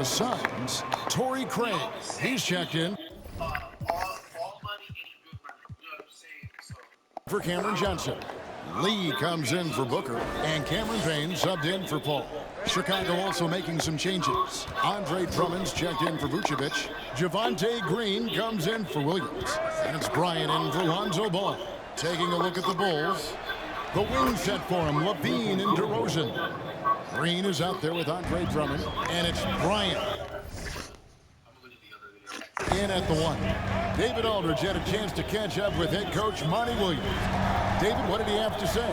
the Suns, Torrey Craig. He's checked in. For Cameron Johnson. Lee comes in for Booker, and Cameron Payne subbed in for Paul. Chicago also making some changes. Andre Drummond's checked in for Vucevic. Javonte Green comes in for Williams. And it's Bryant in for Lonzo Ball. Taking a look at the Bulls. The wing set for him, Levine and DeRozan. Green is out there with Andre Drummond, and it's Bryant in at the 1. David Aldridge had a chance to catch up with head coach Monty Williams. David, what did he have to say?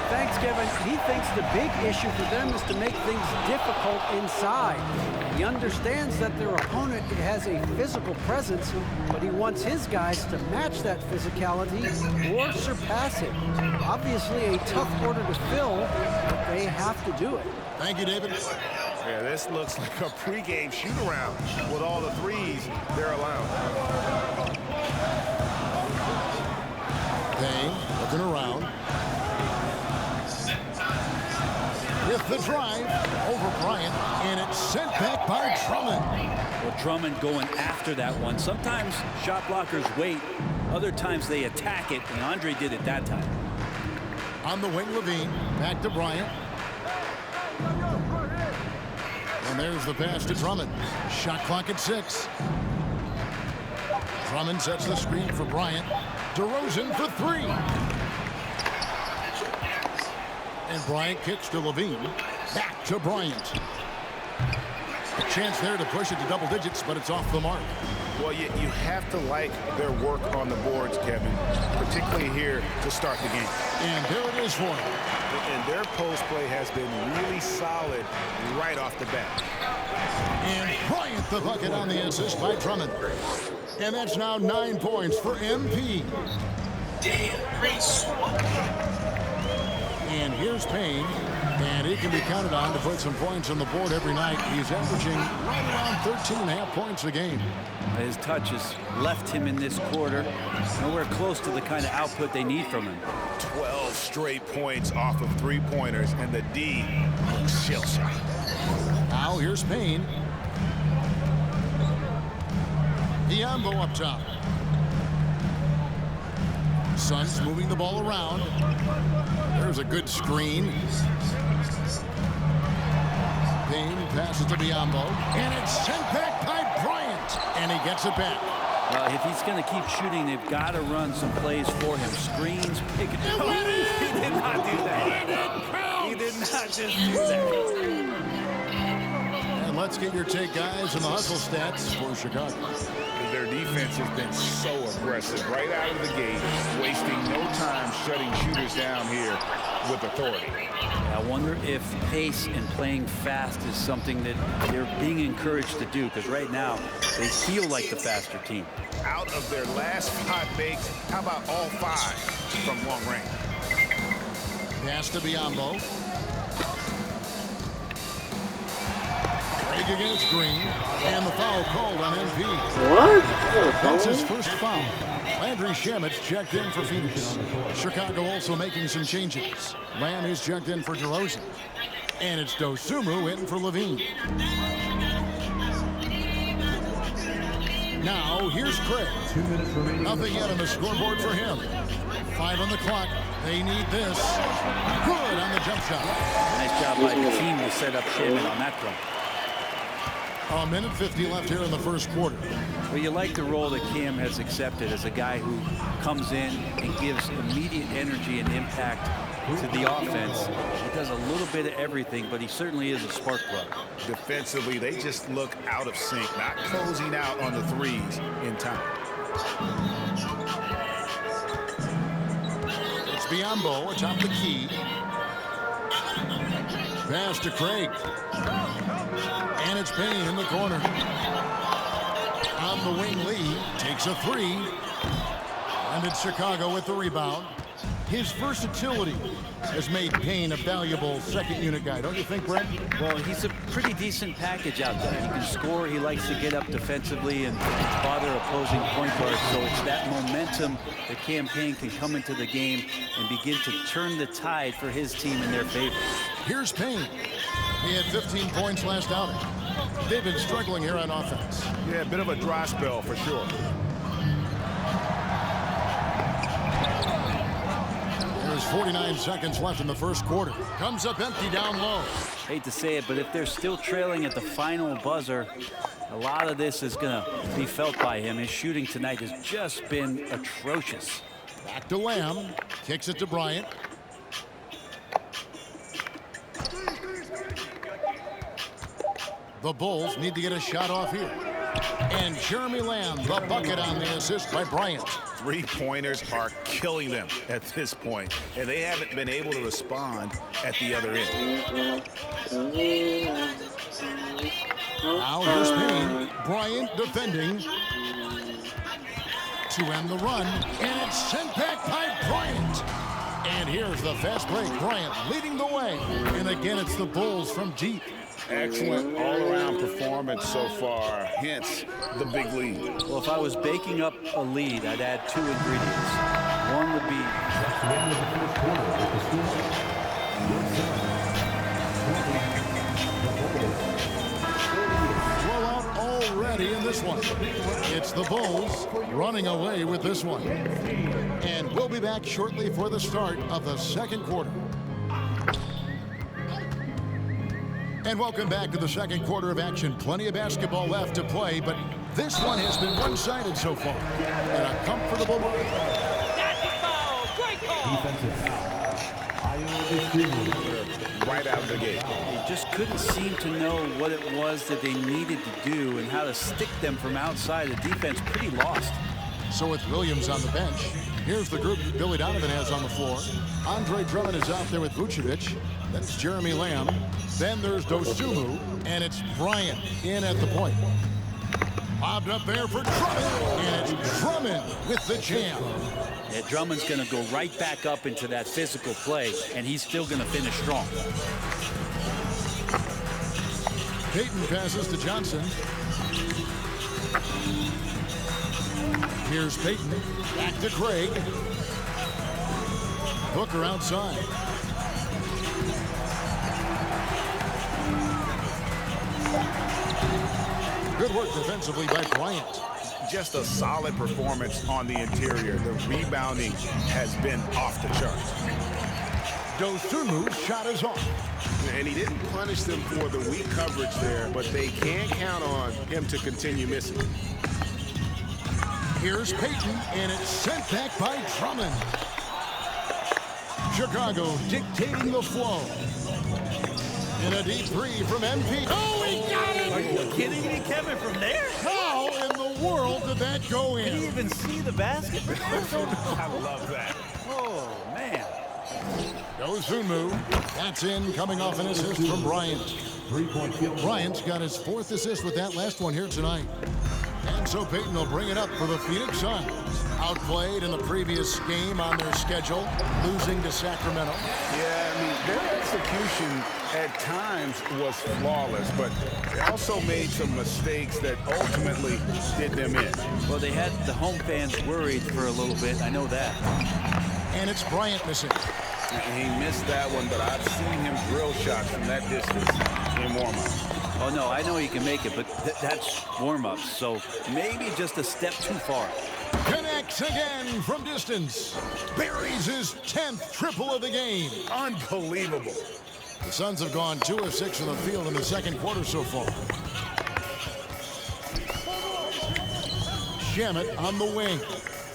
Thanks, Kevin. He thinks the big issue for them is to make things difficult inside. He understands that their opponent has a physical presence, but he wants his guys to match that physicality or surpass it. Obviously a tough order to fill, but they have to do it. Thank you, David. Yeah, this looks like a pregame shoot-around with all the threes they're allowing. Payne looking around. With the drive over Bryant, and it's sent back by Drummond. Well, Drummond going after that one. Sometimes shot blockers wait. Other times they attack it, and Andre did it that time. On the wing, Levine. Back to Bryant. And there's the pass to Drummond. Shot clock at 6. Drummond sets the screen for Bryant. DeRozan for 3. And Bryant kicks to Levine. Back to Bryant. A chance there to push it to double digits, but it's off the mark. Well, you have to like their work on the boards, Kevin, particularly here to start the game. And there it is for him. And their post play has been really solid right off the bat. And Bryant the bucket on the assist by Drummond. And that's now 9 points for MP. And here's Payne, and he can be counted on to put some points on the board every night. He's averaging right around 13.5 points a game. His touch has left him in this quarter. Nowhere close to the kind of output they need from him. 12 straight points off of three-pointers, and the D looks shell-shocked. Now here's Payne. Biyombo up top. Suns moving the ball around. There's a good screen. Payne passes to Biyombo, and it's sent back by Bryant, and he gets it back. If he's going to keep shooting, they've got to run some plays for him. Screens, pick and roll. He did not do that. He did not just do that. And let's get your take, guys, on the hustle stats for Chicago. Their defense has been so aggressive right out of the gate, wasting no time shutting shooters down here with authority. I wonder if pace and playing fast is something that they're being encouraged to do, because right now they feel like the faster team. Out of their last 5 makes, how about all 5 from long range? Pass to Biyombo. Craig against Green, and the foul called on MP. What? That's his first foul. Landry Shamit's checked in for Phoenix. Chicago also making some changes. Lamb is checked in for DeRozan. And it's Dosunmu in for Levine. Now, here's Craig. Nothing yet on the scoreboard for him. 5 on the clock. They need this. Good on the jump shot. Nice job by the team to set up Shamit on that front. A minute 50 left here in the first quarter. Well, you like the role that Cam has accepted as a guy who comes in and gives immediate energy and impact to the offense. He does a little bit of everything, but he certainly is a spark plug. Defensively, they just look out of sync, not closing out on the threes in time. It's Biyombo atop the key. Pass to Craig. And it's Payne in the corner. On the wing, Lee takes a 3. And it's Chicago with the rebound. His versatility has made Payne a valuable second unit guy, don't you think, Brett? Well, he's a pretty decent package out there. He can score. He likes to get up defensively and bother opposing point guards. So it's that momentum that Cam Payne can come into the game and begin to turn the tide for his team in their favor. Here's Payne. He had 15 points last outing. They've been struggling here on offense. Yeah, a bit of a dry spell for sure. There's 49 seconds left in the first quarter. Comes up empty down low. Hate to say it, but if they're still trailing at the final buzzer, a lot of this is going to be felt by him. His shooting tonight has just been atrocious. Back to Lamb. Kicks it to Bryant. The Bulls need to get a shot off here. And Jeremy Lamb, the bucket on the assist by Bryant. Three-pointers are killing them at this point, and they haven't been able to respond at the other end. Now here's Payne. Bryant defending to end the run, and it's sent back by Bryant. And here's the fast break. Bryant leading the way. And again, it's the Bulls from deep. Excellent all-around performance so far, hence the big lead. Well, if I was baking up a lead, I'd add two ingredients. One would be blowout already in this one. It's the Bulls running away with this one. And we'll be back shortly for the start of the second quarter. And welcome back to the second quarter of action. Plenty of basketball left to play, but this one has been one-sided so far. And a comfortable margin. Right out of the gate. they just couldn't seem to know what it was that they needed to do and how to stick them from outside. The defense pretty lost. So with Williams on the bench, here's the group Billy Donovan has on the floor. Andre Drummond is out there with Vucevic. That's Jeremy Lamb. Then there's Dosunmu, and it's Bryant in at the point. Bobbed up there for Drummond, and it's Drummond with the jam. Yeah, Drummond's going to go right back up into that physical play, and he's still going to finish strong. Payton passes to Johnson. Here's Payton. Back to Craig. Booker outside. Good work defensively by Bryant. Just a solid performance on the interior. The rebounding has been off the charts. Dosunmu's shot is off. And he didn't punish them for the weak coverage there, but they can't count on him to continue missing. Here's Payton, and it's sent back by Drummond. Chicago dictating the flow. And a deep three from MP. Oh, he got it! Are you kidding me, Kevin, from there? How in the world did that go Did he in? even see the basket? I love that. Oh, man. Dosunmu, that's in, coming off an assist from Bryant. Bryant's got his fourth assist with that last one here tonight. And so Payton will bring it up for the Phoenix Suns. Outplayed in the previous game on their schedule, losing to Sacramento. Yeah, I mean, their execution at times was flawless, but they also made some mistakes that ultimately did them in. Well, they had the home fans worried for a little bit. I know that. And it's Bryant missing. And he missed that one, but I've seen him drill shots from that distance in warm-up. Oh, no, I know he can make it, but that's warm-ups, so maybe just a step too far. Connects again from distance. Buries his 10th triple of the game. Unbelievable. The Suns have gone 2 of 6 from the field in the second quarter so far. Shamet on the wing.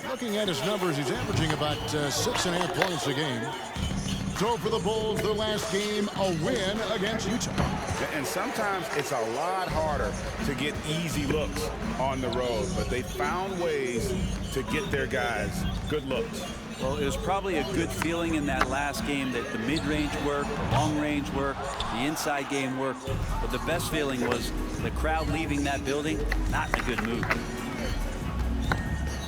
Looking at his numbers, he's averaging about 6.5 points a game. So for the Bulls, their last game, a win against Utah. And sometimes it's a lot harder to get easy looks on the road, but they found ways to get their guys good looks. Well, it was probably a good feeling in that last game that the mid-range worked, the long-range worked, the inside game worked. But the best feeling was the crowd leaving that building, not in a good mood.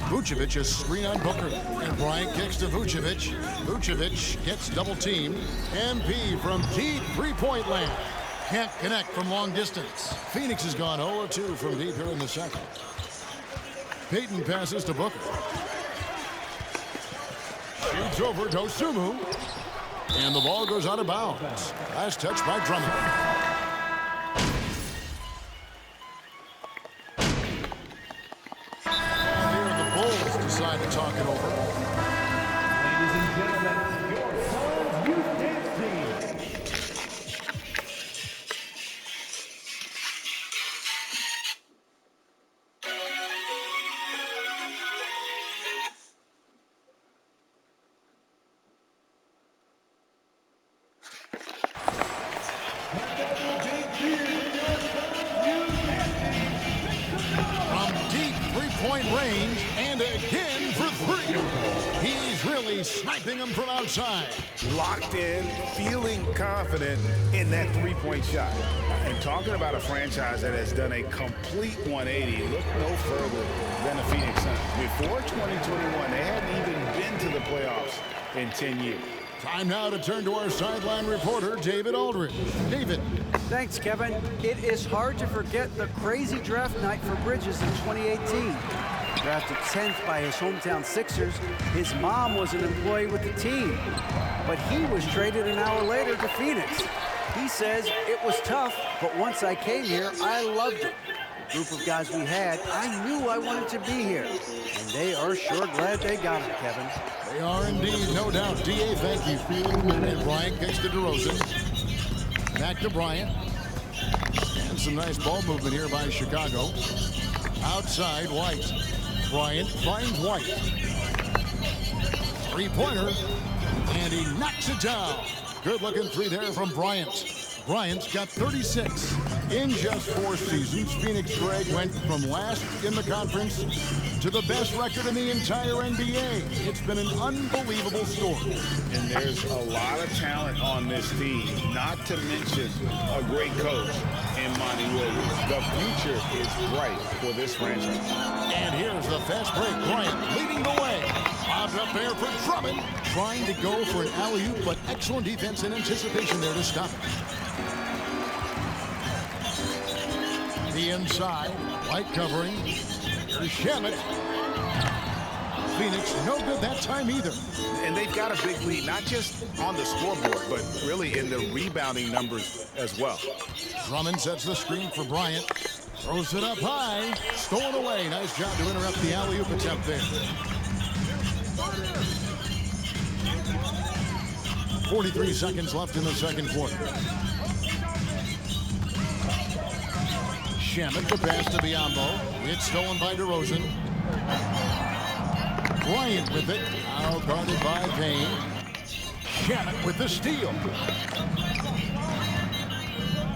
Vucevic, a screen on Booker, and Bryant kicks to Vucevic. Vucevic gets double-teamed. MP from deep three-point land. Can't connect from long distance. Phoenix has gone 0-2 from deep here in the second. Payton passes to Booker. Shoots over Dosunmu. And the ball goes out of bounds. Last touch by Drummond. outside to talk it over. Ladies and gentlemen, your Suns Youth Dance Team. From deep three-point range, and again for three. He's really sniping them from outside. Locked in, feeling confident in that three-point shot. And talking about a franchise that has done a complete 180, look no further than the Phoenix Suns. Before 2021, they hadn't even been to the playoffs in 10 years. Time now to turn to our sideline reporter, David Aldridge. David. Thanks, Kevin. It is hard to forget the crazy draft night for Bridges in 2018. Drafted 10th by his hometown Sixers, his mom was an employee with the team. But he was traded an hour later to Phoenix. He says, it was tough, but once I came here, I loved it. The group of guys we had, I knew I wanted to be here. And they are sure glad they got him, Kevin. They are indeed, no doubt. D.A., thank you. And Bryant gets to DeRozan. Back to Bryant. And some nice ball movement here by Chicago. Outside, White. Bryant finds White. Three-pointer. And he knocks it down. Good-looking three there from Bryant. Bryant's got 36. In just 4 seasons, Phoenix, Greg, went from last in the conference to the best record in the entire NBA. It's been an unbelievable story. And there's a lot of talent on this team, not to mention a great coach in Monty Williams. The future is bright for this franchise. And here's the fast break. Bryant leading the way. Bobbed up there for Drummond. Trying to go for an alley-oop, but excellent defense and anticipation there to stop it. The inside, White covering. Here's Shamet. Phoenix, no good that time either. And they've got a big lead, not just on the scoreboard, but really in the rebounding numbers as well. Drummond sets the screen for Bryant. Throws it up high. Stolen away. Nice job to interrupt the alley-oop attempt there. 43 seconds left in the second quarter. Shamet, the pass to Biyombo. It's stolen by DeRozan. Bryant with it. Out guarded by Payne. Shamet with the steal.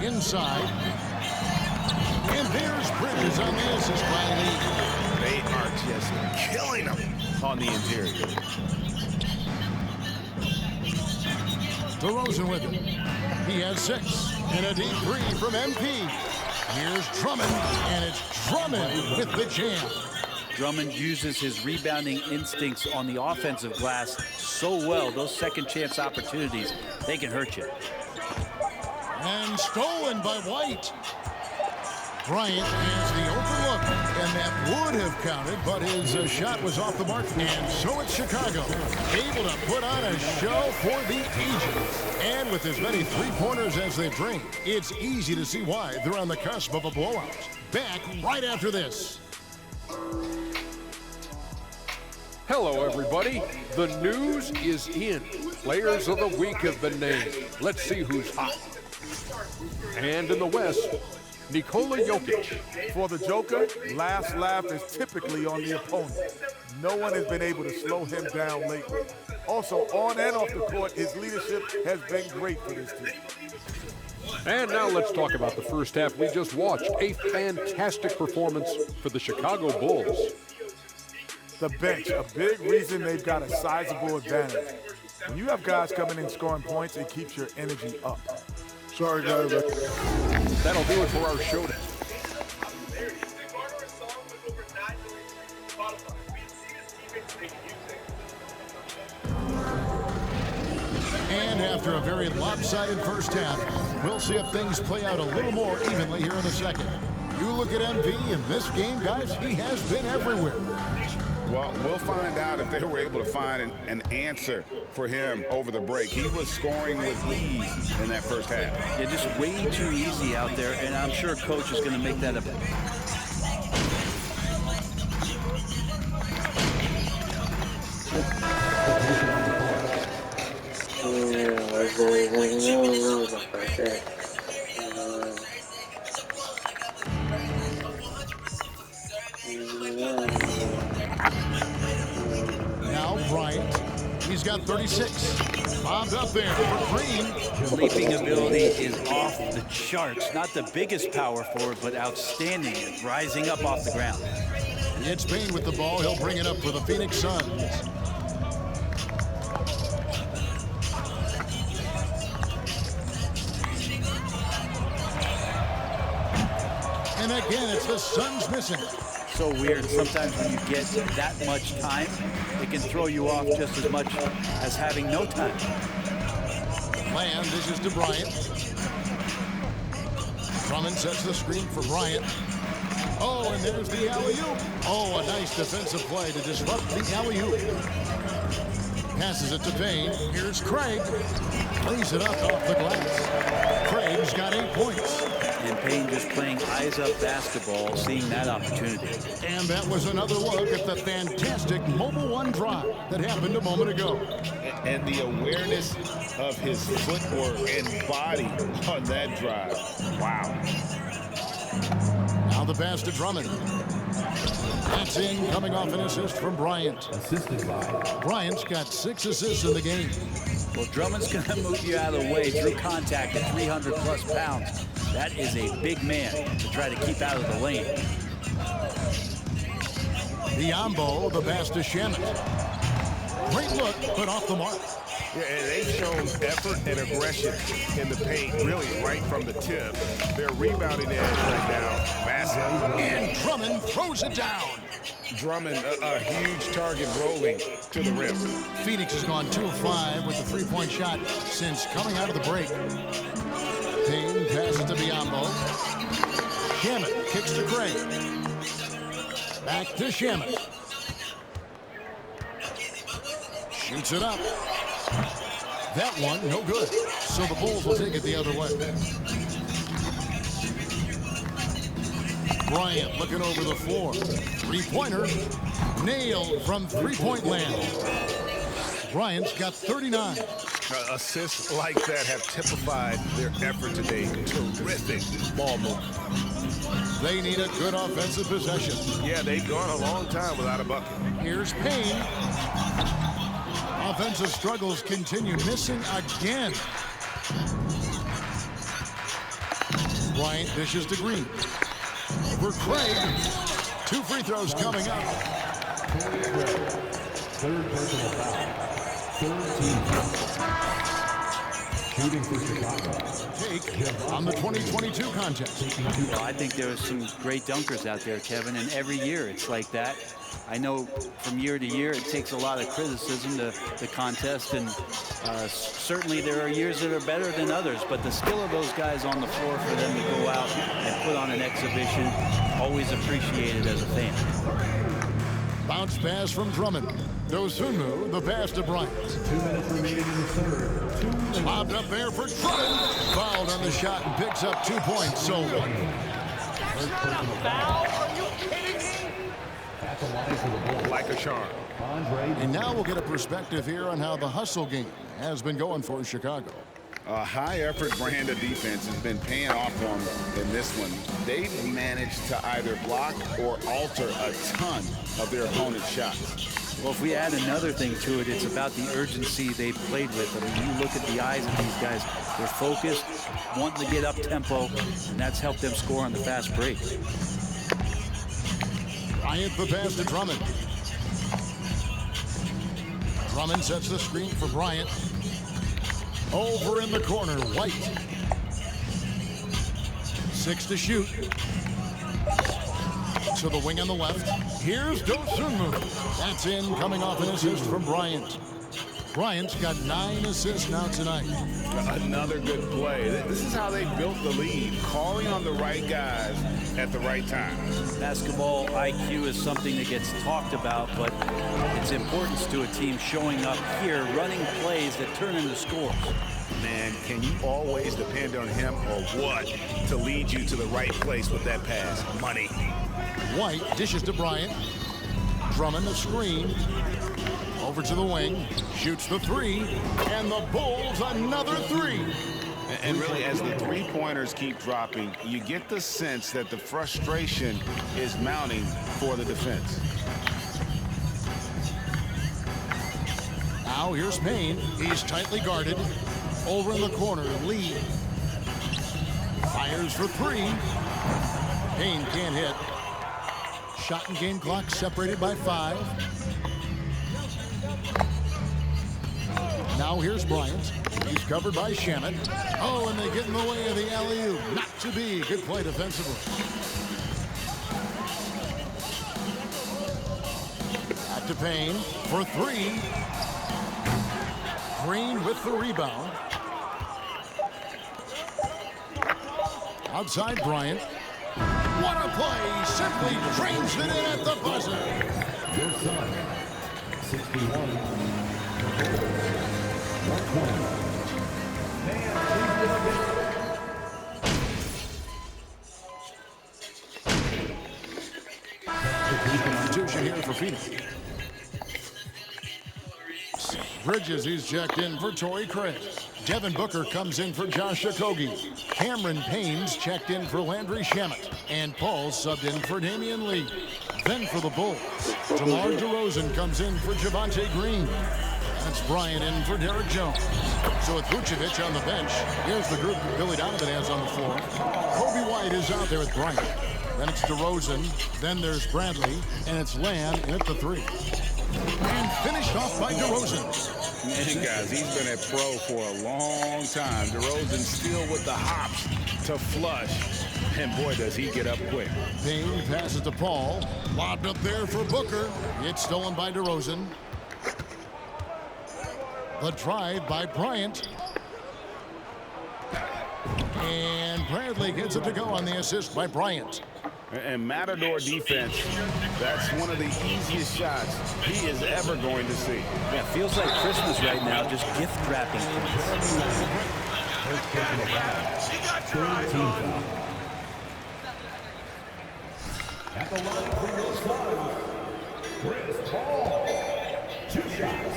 Inside. And there's Bridges on the assist by Lee. They are just killing them on the interior. DeRozan with it. He has 6. And a deep three from MP. Here's Drummond, and it's Drummond with the jam. Drummond uses his rebounding instincts on the offensive glass so well. Those second chance opportunities, they can hurt you. And stolen by White. Bryant has the open look, and that would have counted, but his shot was off the mark. And so it's Chicago, able to put on a show for the ages. And with as many three-pointers as they bring, it's easy to see why they're on the cusp of a blowout. Back right after this. Hello, everybody. The news is in. Players of the week have been named. Let's see who's hot. And in the West, Nikola Jokic. For the Joker, last laugh is typically on the opponent. No one has been able to slow him down lately. Also, on and off the court, his leadership has been great for this team. And now let's talk about the first half we just watched. A fantastic performance for the Chicago Bulls. The bench, a big reason they've got a sizable advantage. When you have guys coming in scoring points, it keeps your energy up. Sorry, guys. That'll do it for our show today. And after a very lopsided first half, we'll see if things play out a little more evenly here in the second. You look at MV in this game, guys, he has been everywhere. Well, we'll find out if they were able to find an answer for him over the break. He was scoring with ease in that first half. Yeah, just way too easy out there, and I'm sure coach is going to make that a... Now Bryant. He's got 36. Bombed up there for Green. Leaping ability is off the charts. Not the biggest power forward, but outstanding, rising up off the ground. It's Payne with the ball. He'll bring it up for the Phoenix Suns. And again, it's the Suns missing. So weird. Sometimes when you get that much time, it can throw you off just as much as having no time. Lamb dishes to Bryant. Drummond sets the screen for Bryant. Oh, and there's the alley-oop. Oh, a nice defensive play to disrupt the alley-oop. Passes it to Payne. Here's Craig. Lays it up off the glass. Craig's got 8 points. And Payne just playing eyes-up basketball, seeing that opportunity. And that was another look at the fantastic Mobile One drive that happened a moment ago. And the awareness of his footwork and body on that drive. Wow. Now the pass to Drummond. That's in, coming off an assist from Bryant. Assisted by Bryant's got 6 assists in the game. Well, Drummond's going to move you out of the way through contact at 300-plus pounds. That is a big man to try to keep out of the lane. Biombo, the pass to Shamet. Great look, but off the mark. Yeah, and they've shown effort and aggression in the paint, really right from the tip. Their rebounding edge right now, massive. And Drummond throws it down. Drummond, a huge target rolling to the rim. Phoenix has gone 2 of 5 with the three-point shot since coming out of the break. Payne passes to Biombo. Shamet kicks to Craig. Back to Shamet. Shoots it up. That one, no good. So the Bulls will take it the other way. Bryant looking over the floor. Three-pointer. Nailed from three-point land. Bryant's got 39. Assists like that have typified their effort today. Terrific ball move. They need a good offensive possession. Yeah, they've gone a long time without a bucket. Here's Payne. Offensive struggles continue, missing again. Bryant dishes to Green. For Craig. 2 free throws coming up. third personal foul. Third team. Shooting for Chicago. Take on the 2022 contest. Well, I think there are some great dunkers out there, Kevin, and every year it's like that. I know from year to year it takes a lot of criticism to the contest, and certainly there are years that are better than others, but the skill of those guys on the floor for them to go out and put on an exhibition, always appreciated as a fan. Bounce pass from Drummond. Dosunmu, the pass to Bryant. 2 minutes remaining in the third. Lobbed up there for Drummond. Fouled on the shot and picks up 2 points. So one. At the line for the Bulls. Like a charm. And now we'll get a perspective here on how the hustle game has been going for Chicago. A high-effort brand of defense has been paying off for them in this one. They've managed to either block or alter a ton of their opponent's shots. Well, if we add another thing to it, it's about the urgency they played with. I mean, you look at the eyes of these guys. They're focused, wanting to get up tempo, and that's helped them score on the fast break. Bryant the pass to Drummond. Drummond sets the screen for Bryant. Over in the corner, White. 6 to shoot. To the wing on the left. Here's Dosunmu. That's in, coming off an assist from Bryant. Bryant's got 9 assists now tonight. Another good play. This is how they built the lead, calling on the right guys at the right time. Basketball IQ is something that gets talked about, but its importance to a team showing up here, running plays that turn into scores. Man, can you always depend on him or what to lead you to the right place with that pass? Money. White dishes to Bryant. Drummond a screen. Over to the wing, shoots the three, and the Bulls another three. And really, as the three-pointers keep dropping, you get the sense that the frustration is mounting for the defense. Now here's Payne. He's tightly guarded. Over in the corner, Lee. Fires for three. Payne can't hit. Shot and game clock separated by 5. Now here's Bryant. He's covered by Shamet. Oh, and they get in the way of the alley-oop. Not to be. Good play defensively. Back to Payne for three. Green with the rebound. Outside Bryant. What a play! Simply drains it in at the buzzer. Your son, 61. Substitution here for Phoenix. Bridges, he's checked in for Torrey Craig. Devin Booker comes in for Josh Okogie. Cameron Payne's checked in for Landry Shamet. And Paul subbed in for Damian Lee. Then for the Bulls, DeMar DeRozan comes in for Javonte Green. That's Bryant in for Derek Jones. So with Vucevic on the bench, here's the group Billy Donovan has on the floor. Kobe White is out there with Bryant. Then it's DeRozan. Then there's Bradley. And it's Lamb in at the three. And finished off by DeRozan. Man, guys, he's been a pro for a long time. DeRozan still with the hops to flush. And boy, does he get up quick. Payne passes to Paul. Lobbed up there for Booker. It's stolen by DeRozan. The drive by Bryant. And Bradley gets it to go on the assist by Bryant. And Matador defense, that's one of the easiest shots he is ever going to see. Yeah, feels like Christmas right now, just gift wrapping points. At the line for your son, Chris Paul. 2 shots.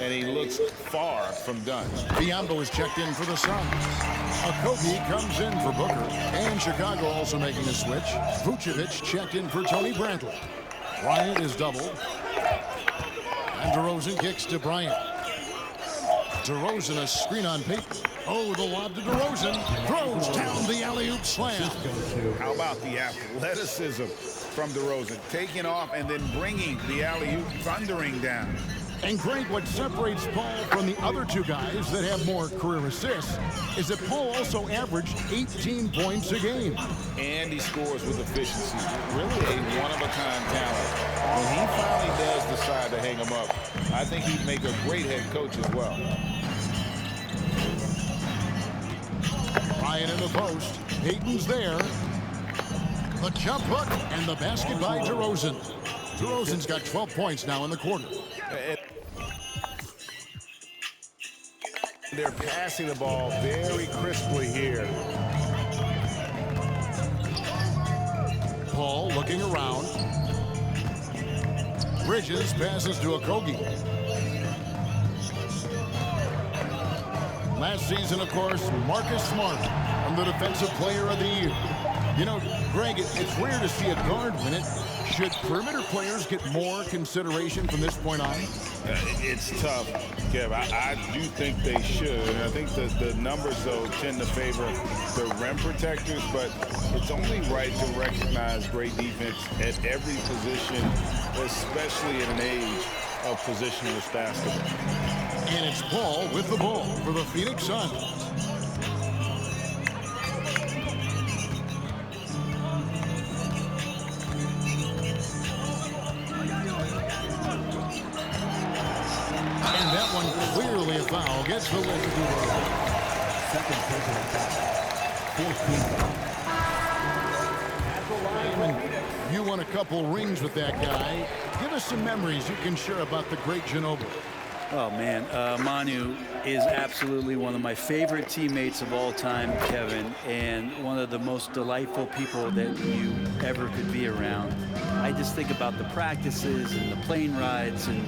And he looks far from done. Biyombo is checked in for the Suns. Okogie comes in for Booker. And Chicago also making a switch. Vucevic checked in for Tony Bradley. Bryant is doubled. And DeRozan kicks to Bryant. DeRozan a screen on Payton. Oh, the lob to DeRozan. Throws down the alley-oop slam. How about the athleticism from DeRozan? Taking off and then bringing the alley-oop thundering down. And Greg, what separates Paul from the other two guys that have more career assists is that Paul also averaged 18 points a game. And he scores with efficiency. Really a one-of-a-kind talent. When he finally does decide to hang him up, I think he'd make a great head coach as well. Ryan in the post. Payton's there. The jump hook and the basket by DeRozan. DeRozan's got 12 points now in the quarter. They're passing the ball very crisply here. Paul looking around. Bridges passes to Okogie. Last season, of course, Marcus Smart won the Defensive Player of the Year. You know, Greg, it's rare to see a guard win it. Should perimeter players get more consideration from this point on? It's tough, Kev. I do think they should. I think the numbers, though, tend to favor the rim protectors, but it's only right to recognize great defense at every position, especially at an age of positionless basketball. And it's Paul with the ball for the Phoenix Suns. Clearly a foul. Gets the win. Second personal foul. 14 You won a couple rings with that guy. Give us some memories you can share about the great Ginobili. Oh, man, Manu is absolutely one of my favorite teammates of all time, Kevin, and one of the most delightful people that you ever could be around. I just think about the practices and the plane rides and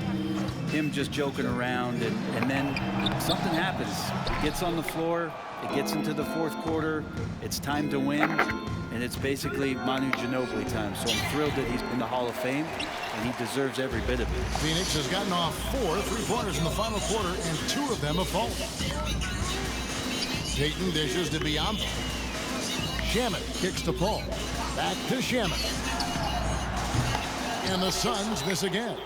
him just joking around, and then something happens. He gets on the floor, it gets into the fourth quarter, it's time to win, and it's basically Manu Ginobili time. So I'm thrilled that he's in the Hall of Fame, and he deserves every bit of it. Phoenix has gotten off 4 3-pointers in the final quarter, and 2 of them have fallen. Payton dishes to Biyombo. Shamet kicks to Paul. Back to Shamet. And the Suns miss again.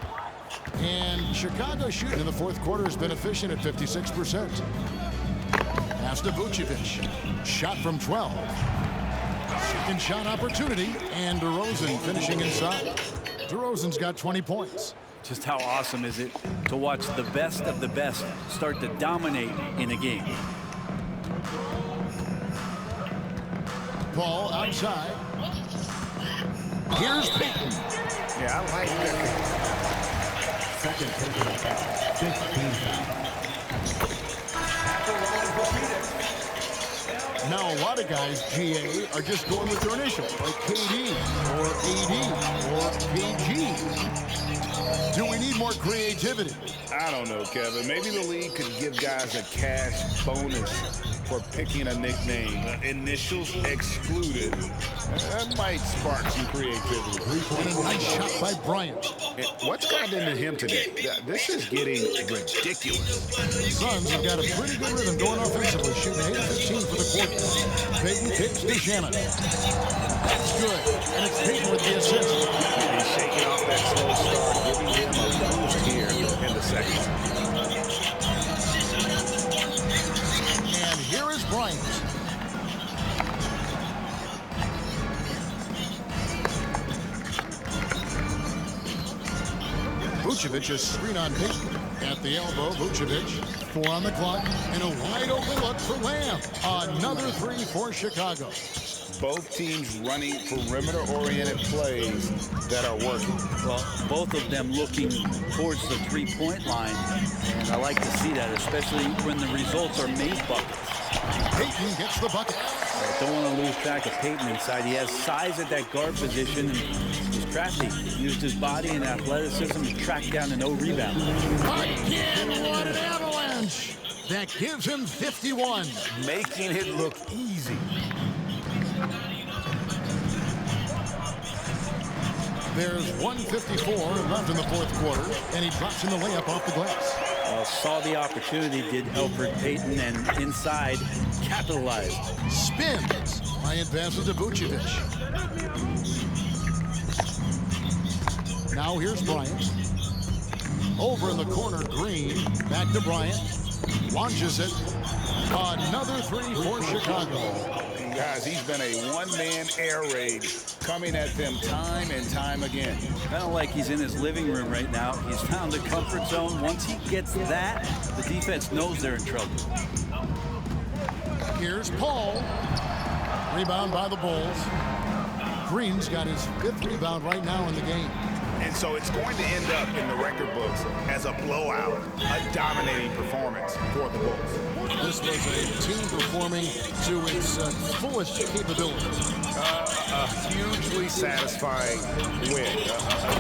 And Chicago's shooting in the fourth quarter has been efficient at 56%. Pass to Vucevic. Shot from 12. Second shot opportunity, and DeRozan finishing inside. DeRozan's got 20 points. Just how awesome is it to watch the best of the best start to dominate in a game? Paul outside. Here's Payton. Yeah, I like that. Second personal foul. 15 foul. Now a lot of guys, GA, are just going with their initials, like KD or AD or KG. Do we need more creativity? I don't know, Kevin. Maybe the league could give guys a cash bonus for picking a nickname. Initials excluded. That might spark some creativity. And a nice shot by Bryant. What's gotten into him today? This is getting ridiculous. The Suns have got a pretty good rhythm going offensively, shooting 8 of 15 for the quarter. Payton kicks to Shannon. That's good. And it's Payton with the assist. He's shaking off that slow start, giving him a boost here in the second. And here is Bryant. Vucevic is screen on Payton. At the elbow, Vucevic. 4 on the clock. And a wide open look for Lamb. Another 3 for Chicago. Both teams running perimeter-oriented plays that are working. Well, both of them looking towards the three-point line, and I like to see that, especially when the results are made buckets. Payton gets the bucket. Don't want to lose track of Payton inside. He has size at that guard position, and he's crafty. He used his body and athleticism to track down a no rebound. Again, what an avalanche! That gives him 51. Making it look easy. There's 1:54 left in the fourth quarter, and he drops in the layup off the glass. Saw the opportunity, did Elfrid Payton, and inside capitalized. Spins. Bryant passes to Vucevic. Now here's Bryant. Over in the corner, Green. Back to Bryant. Launches it. Another 3 for Chicago. Guys, he's been a one-man air raid coming at them time and time again. Kind of like he's in his living room right now. He's found the comfort zone. Once he gets that, the defense knows they're in trouble. Here's Paul. Rebound by the Bulls. Green's got his 5th rebound right now in the game. And so it's going to end up in the record books as a blowout, a dominating performance for the Bulls. This was a team performing to its fullest capability. A hugely satisfying win. A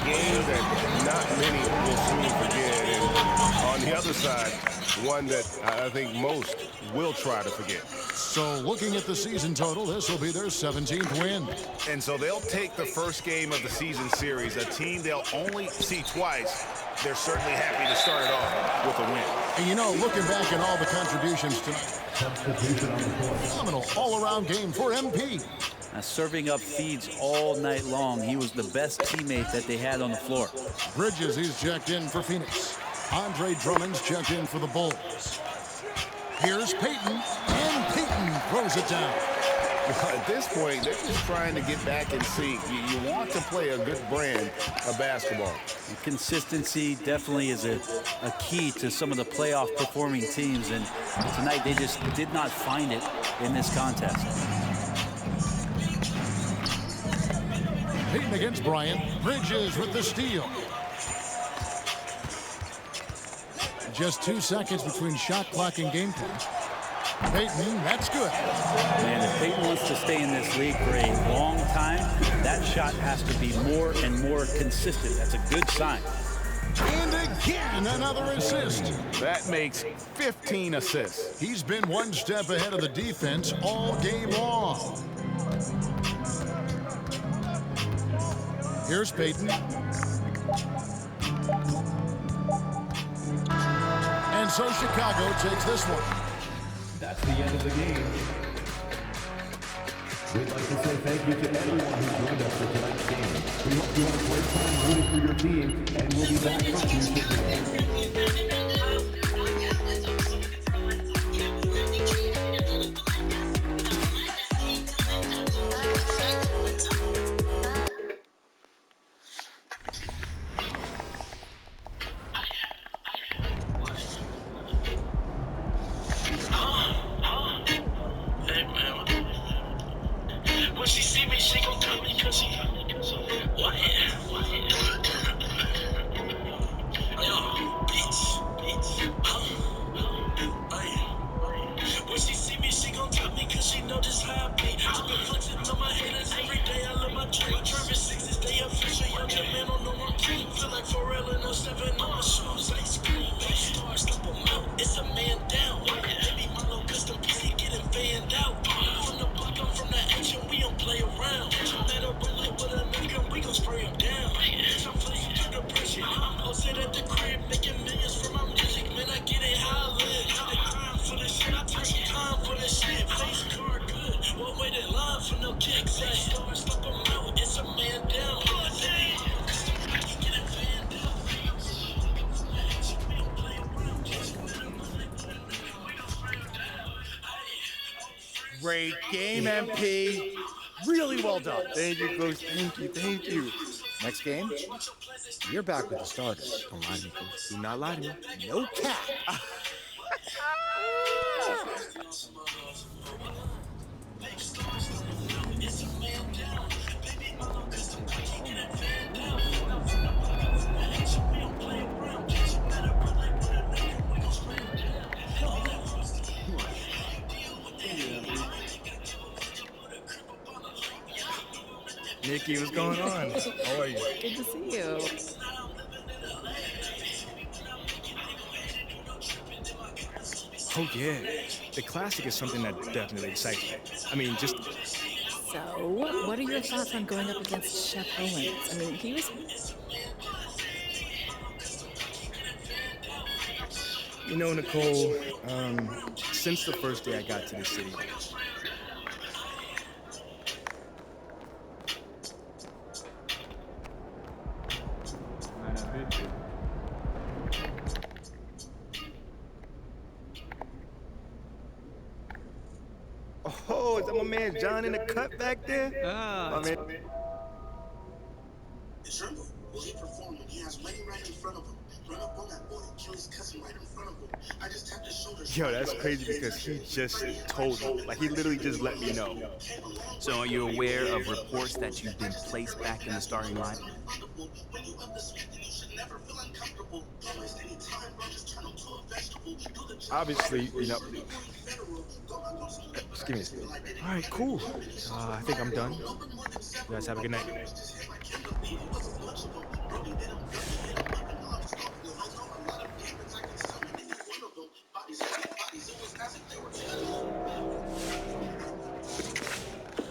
game that not many will soon forget. And on the other side, one that I think most will try to forget. So looking at the season total, this will be their 17th win. And so they'll take the first game of the season series, a team they'll only see twice. They're certainly happy to start it off with a win. And you know, looking back at all the contributions tonight, phenomenal all-around game for MP. Serving up feeds all night long. He was the best teammate that they had on the floor. Bridges, he's checked in for Phoenix. Andre Drummond's checked in for the Bulls. Here's Payton, and Payton throws it down. At this point, they're just trying to get back in sync. You want to play a good brand of basketball. And consistency definitely is a key to some of the playoff performing teams, and tonight they just did not find it in this contest. Payton against Bryant. Bridges with the steal. Just 2 seconds between shot clock and game point. Peyton, that's good. Man, if Peyton wants to stay in this league for a long time, that shot has to be more and more consistent. That's a good sign. And again, another assist. That makes 15 assists. He's been one step ahead of the defense all game long. Here's Peyton. And so Chicago takes this one. That's the end of the game. We'd like to say thank you to everyone who joined us for tonight's game. We hope you had a great time rooting for your team, and we'll be back for Tuesday night. Great game, MP. Really well done. Thank you, Coach. Thank you. Next game, you're back with the starters. Don't lie to me, Coach. Do not lie to me. No cap. Nikki, what's going on? How are you? Good to see you. Oh, yeah. The Classic is something that definitely excites me. I mean, just... So, what are your thoughts on going up against Shep Owens? I mean, he was... You know, Nicole, since the first day I got to the city, oh, is that my man John in the cut back there? My man. It's Rumble. Will he perform when he has money right in front of him? Run up on that boy and kill his cousin right in front of him. I just tapped his shoulders. Yo, that's crazy because he just told me. Like, he literally just let me know. So are you aware of reports that you've been placed back in the starting line? Obviously, you know... Just give me this. All right, cool. I think I'm done. You guys have a good night.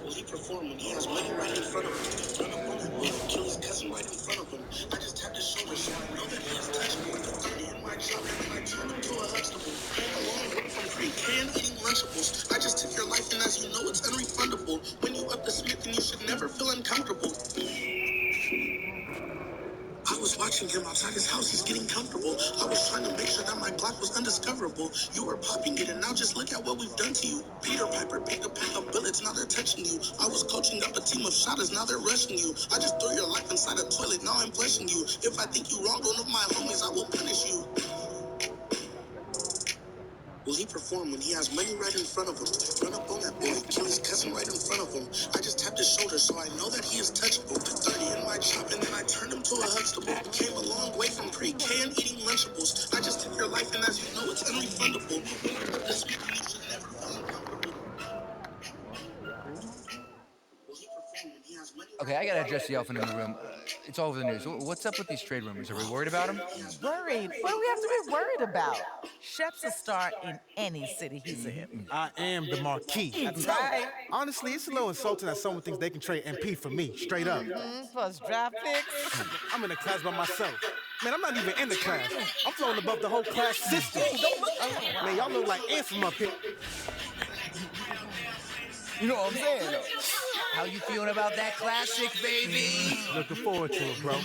Will he perform when he has money right in front of him? Run up on that boy and kill his cousin right in front of him. I just tapped his shoulder so I know that he has touched me with the 30 in my chop and I turned him to a Huxtable. A long way from pre-can eating Lunchables. I just took your life and as you know it's unrefundable. When you up the Smith and you should never feel uncomfortable. I was watching him outside his house, he's getting comfortable. I was trying to make sure that my Glock was undiscoverable. You were popping it and now just look at what we've done to you. Peter Piper picked a pack of bullets, now they're touching you. I was coaching up a team of shotters, now they're rushing you. I just threw your life inside a toilet, now I'm fleshing you. If I think you wronged one of my homies, I will punish you. Will he perform when he has money right in front of him? Run up on that boy and kill his cousin right in front of him. I just tapped his shoulder so I know that he is touchable. The 30 in my chop and then I turned him to a Huxtable. Came a long way from pre-can eating Lunchables. I just took your life And as you know, it's unrefundable. This week, you should never feel uncomfortable. Okay, I gotta address the elephant in the room. It's all over the news. What's up with these trade rumors? Are we worried about them? Worried? What do we have to be worried about? Shep's a star in any city he's in. I am the marquee. That's right. Honestly, it's a little insulting that someone thinks they can trade MP for me, straight up. Plus draft picks. I'm in a class by myself. Man, I'm not even in the class. I'm floating above the whole class system. Man, y'all look like ants from up here. You know what I'm saying, though? How you feeling about that classic, baby? Looking forward to it, bro.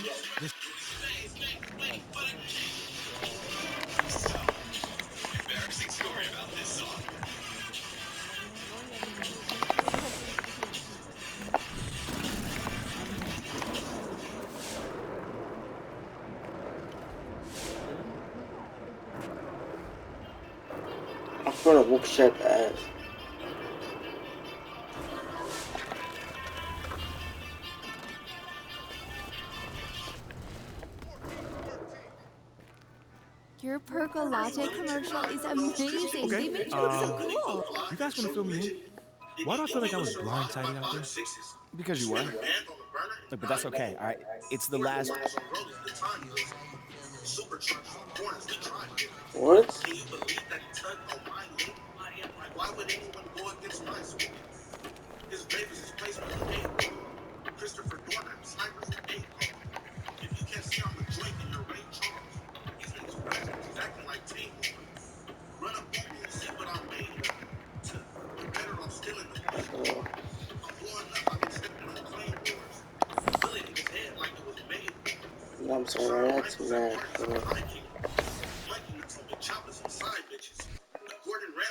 I'm gonna whoop Shep ass. Your Percolatte commercial is amazing. Okay, They made you look so cool. You guys want to fill me in? Why do I feel like I was blindsided out there? Because you were. Look, but that's okay, all right? It's the last... What? Why would anyone go against my school? His grave is his place with the name. Christopher Dorner, snipers and eight. If you can't see on the joint in your Ray Charles, he's been too present. He's acting like Tate. Run up on me and see what I'm made. I'm better off stealing the place. I'm blowing up. I've been stepping on claim doors. Filling his head like it was made. I'm sorry, that's mad, bro. Choppers and side bitches. Gordon Ramsay